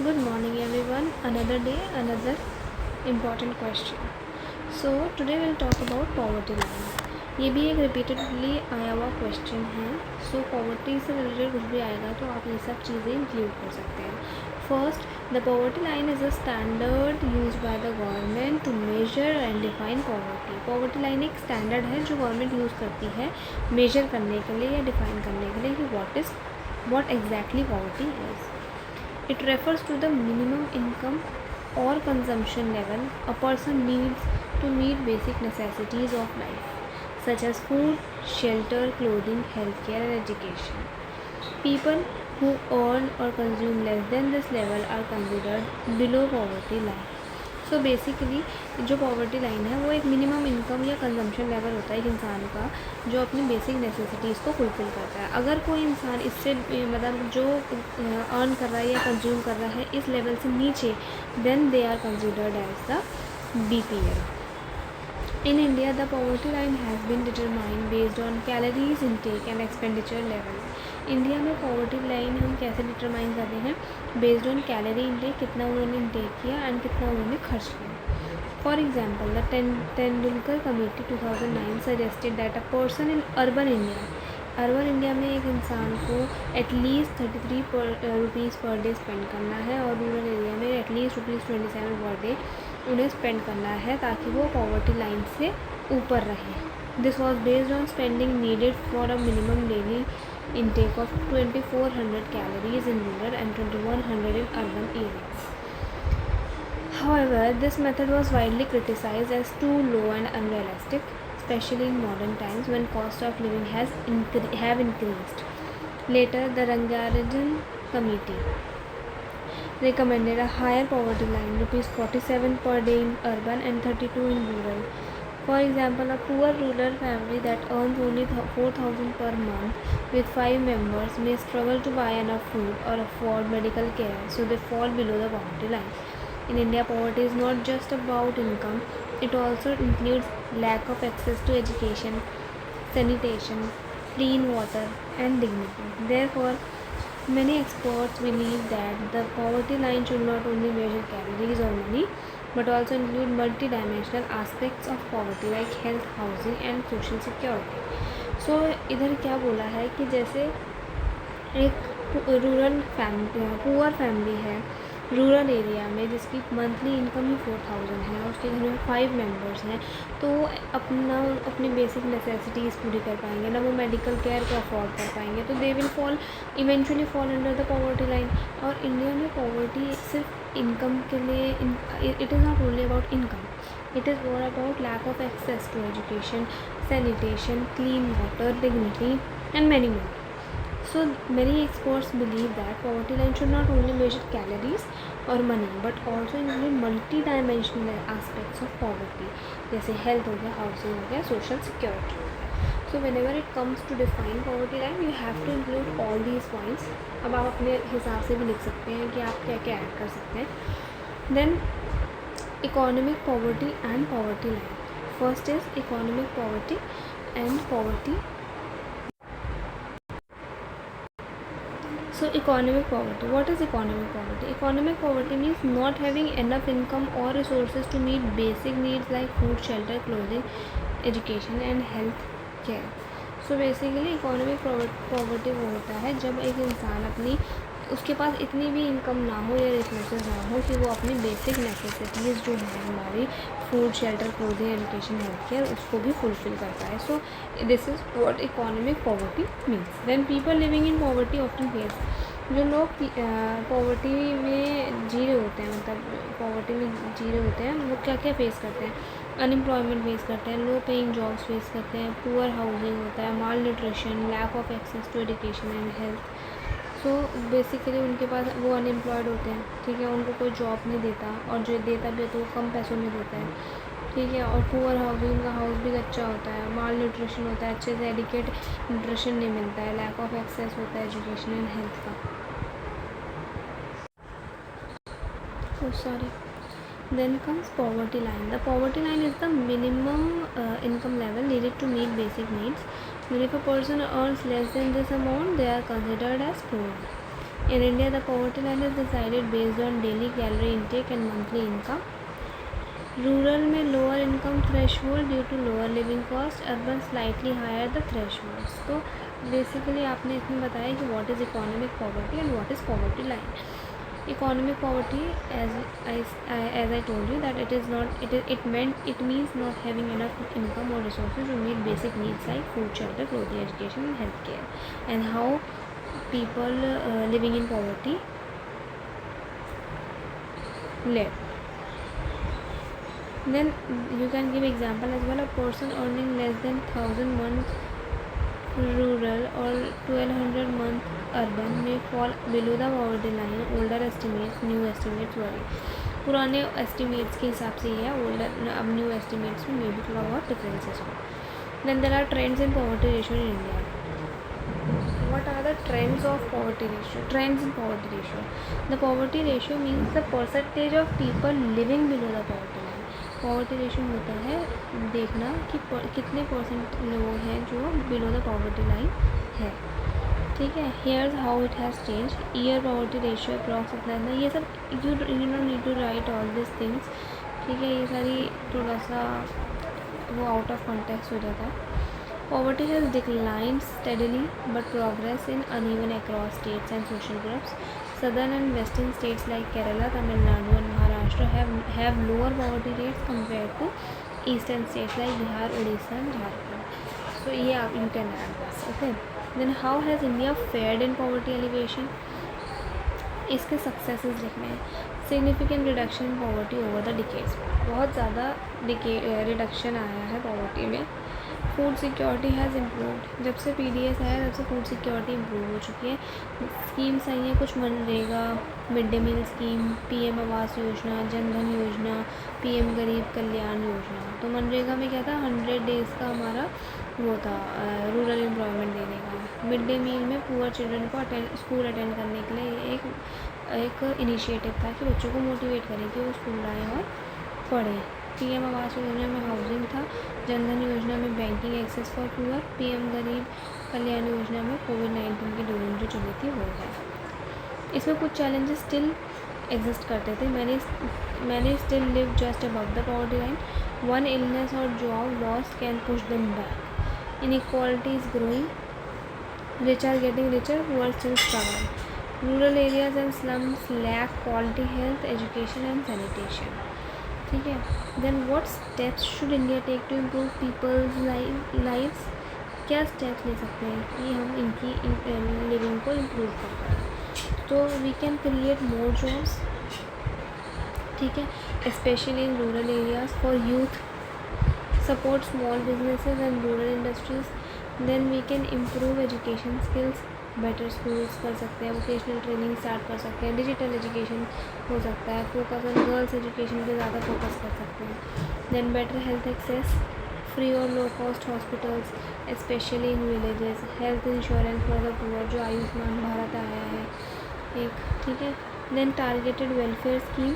Good morning, everyone. Another day, another important question. So today we'll talk about poverty line. ये भी एक repeatedly आया हुआ question है. सो पॉवर्टी से रिलेटेड कुछ भी आएगा तो आप ये सब चीज़ें इंक्लूड कर सकते हैं. First, the poverty line is a standard use by the government to measure and define poverty. Poverty line एक स्टैंडर्ड है जो गवर्नमेंट यूज़ करती है मेजर करने के लिए या डिफाइन करने के लिए कि what exactly poverty is. It refers to the minimum income or consumption level a person needs to meet basic necessities of life, such as food, shelter, clothing, healthcare, and education. People who earn or consume less than this level are considered below poverty line. So basically जो poverty line है वो एक minimum income या consumption level होता है एक इंसान का जो अपनी बेसिक नेसेसिटीज़ को फुलफ़िल करता है. अगर कोई इंसान इससे मतलब जो अर्न कर रहा है या कंज्यूम कर रहा है इस लेवल से नीचे, then they are considered as the BPL. In India, the poverty line has been determined based on calories intake and expenditure level. India में पॉवर्टी लाइन हम कैसे डिटरमाइन कर रहे हैं? बेस्ड ऑन कैलोरी इंटेक, कितना उन्होंने इंटेक किया and कितना उन्होंने खर्च किया. For example, the Tendulkar committee 2009 suggested that a person in urban India में एक इंसान को at least 33 rupees per day spend करना है और रूरल एरिया में एटलीस्ट ₹27 पर डे उन्हें स्पेंड करना है ताकि वो पॉवर्टी लाइन से ऊपर रहे. This was based on spending needed for a minimum daily intake of 2400 calories in rural and 2100 in urban areas. However, this method was widely criticized as too low and unrealistic, especially in modern times when cost of living have increased. Later, the Rangarajan Committee recommended a higher poverty line, ₹47 per day in urban and 32 in rural. For example, a poor rural family that earns only 4,000 per month with 5 members may struggle to buy enough food or afford medical care, so they fall below the poverty line. In India, poverty is not just about income, it also includes lack of access to education, sanitation, clean water, and dignity. Therefore, many experts believe that the poverty line should not only measure calories or money, but also include multi-dimensional aspects of poverty like health, housing and social security. So इधर क्या बोला है कि जैसे एक rural family, poor family है rural area में जिसकी मंथली इनकम ही 4000 है और उसके घर में 5 मेंबर्स हैं, तो वो अपनी बेसिक नेसेसिटीज़ पूरी कर पाएंगे ना, वो मेडिकल केयर को अफोर्ड कर पाएंगे, तो they will eventually fall under the poverty line. और इंडिया में पॉवर्टी सिर्फ इनकम के लिए it is not only about income, it is more about lack of access to education, sanitation, clean water, dignity and many more. So many experts believe that poverty line should not only measure calories or money but also include multi-dimensional aspects of poverty जैसे health हो गया, housing हो गया, social security हो गया. So whenever it comes to define poverty line, you have to include all these points. अब आप अपने हिसाब से भी लिख सकते हैं कि आप क्या क्या ऐड कर सकते हैं. Then economic poverty and poverty line. First is economic poverty and poverty. So economic poverty. What is economic poverty? Economic poverty means not having enough income or resources to meet basic needs like food, shelter, clothing, education and health care. So basically economic poverty वो होता है जब एक इंसान उसके पास इतनी भी income ना हो या रिसोर्सेज ना हो कि वो अपनी बेसिक नेसेसिटीज़ जो है हमारी food, shelter, clothing, education, health care उसको भी फुलफ़िल कर पाए. So this is what economic poverty means. Then people living in poverty often face, जो लोग पॉवर्टी में जी रहे होते हैं, मतलब पॉवर्टी में जी रहे होते हैं, वो क्या क्या फेस करते हैं? अनएम्प्लॉयमेंट फेस करते हैं, लो पेइंग जॉब्स फेस करते हैं, पुअर हाउसिंग होता है, malnutrition, lack of access to education and health. So basically उनके पास वो अनएम्प्लॉयड होते हैं, ठीक है, उनको कोई जॉब नहीं देता और जो देता भी है तो वो कम पैसों में देता है, ठीक है. और पुअर हाउसिंग, उनका हाउस भी कच्चा होता है, माल न्यूट्रिशन होता है, अच्छे से एडिकेट न्यूट्रिशन नहीं मिलता है, लैक ऑफ एक्सेस होता है एजुकेशन एंड हेल्थ का. Sorry. Then comes poverty line. The poverty line is the minimum income level needed to meet basic needs. But if a person earns less than this amount, they are considered as poor. In India, the poverty line is decided based on daily calorie intake and monthly income. Rural में lower income threshold due to lower living cost, urban slightly higher the thresholds. तो basically आपने इसमें बताया कि what is economic poverty and what is poverty line. Economic poverty, as I told you, that it means not having enough income or resources to meet basic needs like food, shelter, clothing, education and healthcare. And how people living in poverty live. Then you can give example as well. A person earning less than 1,000 month rural or 1,200 month urban may fall below the poverty line. Older estimates, new estimates vary. पुराने estimates के हिसाब से ये है, older अब new estimates में maybe थोड़ा बहुत differences हो. Then there are trends in poverty ratio in India. What are the trends of poverty ratio? Trends in poverty ratio. The poverty ratio means the percentage of people living below the poverty line. Poverty ratio होता है देखना कि कितने percent लोग हैं जो below the poverty line है. ठीक है. Here's how it has change. Year poverty ratio approx इतना, ये सब you don't need to write all this things. ठीक है. ये सारी थोड़ा सा वो आउट ऑफ कॉन्टेक्स्ट हो जाता है. Poverty has declined steadily, but progress in uneven across states and social groups. Southern and western states like Kerala, Tamil Nadu and Maharashtra have lower poverty rates compared to eastern states like Bihar, Odisha and Jharkhand. So yeah, you can add this. Okay. Then how has India fared in poverty alleviation? इसके successes लिखने हैं. Significant reduction in poverty over the decades. बहुत ज़्यादा reduction आया है poverty में. Food security has improved. जब से PDS आया तब से फूड सिक्योरिटी इम्प्रूव हो चुकी है. स्कीम्स आई हैं कुछ, मनरेगा, mid day meal scheme, PM Awas योजना, जन धन योजना, PM गरीब कल्याण योजना. तो मनरेगा में क्या था, 100 डेज़ का हमारा वो था रूरल एम्प्लॉयमेंट देने का. मिड डे मील में पुअर चिल्ड्रन को स्कूल अटेंड करने के लिए एक इनिशिएटिव था कि बच्चों को मोटिवेट करें कि वो स्कूल आएँ और पढ़ें. PM आवास योजना में हाउसिंग था. जन धन योजना में banking access for poor. PM Garib Kalyan Yojana में कोविड-19 की ड्यूरिंग जो चली थी वो है. इसमें कुछ चैलेंजेस स्टिल एग्जिस्ट करते थे. Many still live just above the poverty line. One illness और job loss can push them back. Inequality is growing. Rich are getting richer, poor still struggle. Rural areas and slums lack quality health, education and sanitation. ठीक है. Then what steps should India take to improve people's lives. क्या steps ले सकते हैं कि हम इनकी living को इम्प्रूव कर पाएँ. तो we can create more jobs. ठीक है. Specially in rural areas for youth. Support small businesses and rural industries. Then we can improve education skills. Better schools कर सकते हैं. वोकेशनल ट्रेनिंग स्टार्ट कर सकते हैं. डिजिटल एजुकेशन हो सकता है. फोकस ऑन गर्ल्स एजुकेशन पे ज़्यादा फोकस कर सकते हैं. Then better health access. Free और low cost hospitals specially in villages. Health insurance for the poor जो आयुष्मान भारत आया है एक. ठीक है. Then targeted welfare scheme.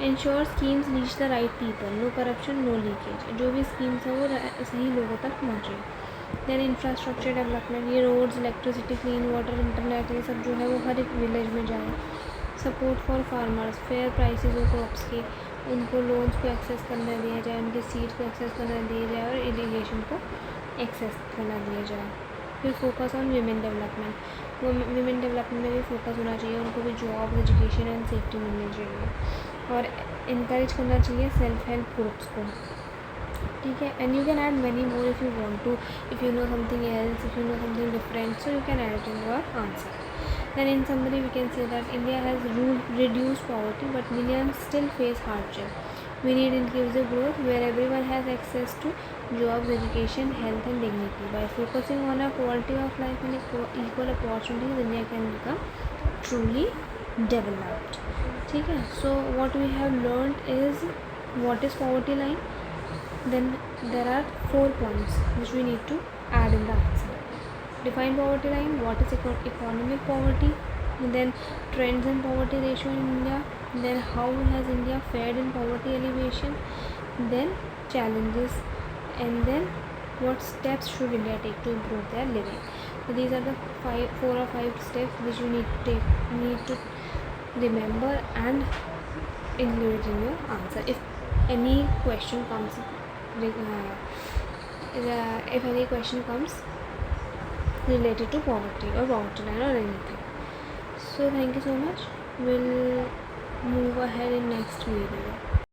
Ensure schemes reach the right people. No corruption, no leakage. जो भी स्कीम्स हैं वो सही लोगों तक पहुँचे. Then infrastructure development. ये roads, electricity, clean water, internet, ये सब जो है वो हर एक विलेज में जाए. Support for farmers. Fair prices हो क्रॉप्स के. उनको लोन्स को एक्सेस करना दिया जाए. उनके सीड्स को एक्सेस करना दिया जाए और इरीगेशन को एक्सेस करना दिया जाए. फिर फोकस ऑन वीमेन डेवलपमेंट. वो वीमेन डेवलपमेंट में भी फोकस होना चाहिए. उनको भी जॉब, एजुकेशन एंड सेफ्टी मिलनी चाहिए. और इनकरेज करना चाहिए सेल्फ हेल्प ग्रुप्स को. ठीक है. And you can add many more if you want to. If you know something else, if you know something different, so you can add it in your answer. Then in summary we can say that India has reduced poverty but millions still face hardship. We need inclusive growth where everyone has access to jobs, education, health and dignity. By focusing on a quality of life and equal opportunities, India can become truly developed. ठीक है. So what we have learned is what is poverty line. Then there are 4 points which we need to add in the answer. Define poverty line. What is economic poverty. Then trends in poverty ratio in India. Then how has India fared in poverty alleviation. Then challenges. And then what steps should India take to improve their living. So these are the 4 or 5 steps which you need to remember and include it in your answer. If any question comes related to poverty or poverty line or anything. So thank you so much. We'll move ahead in next video.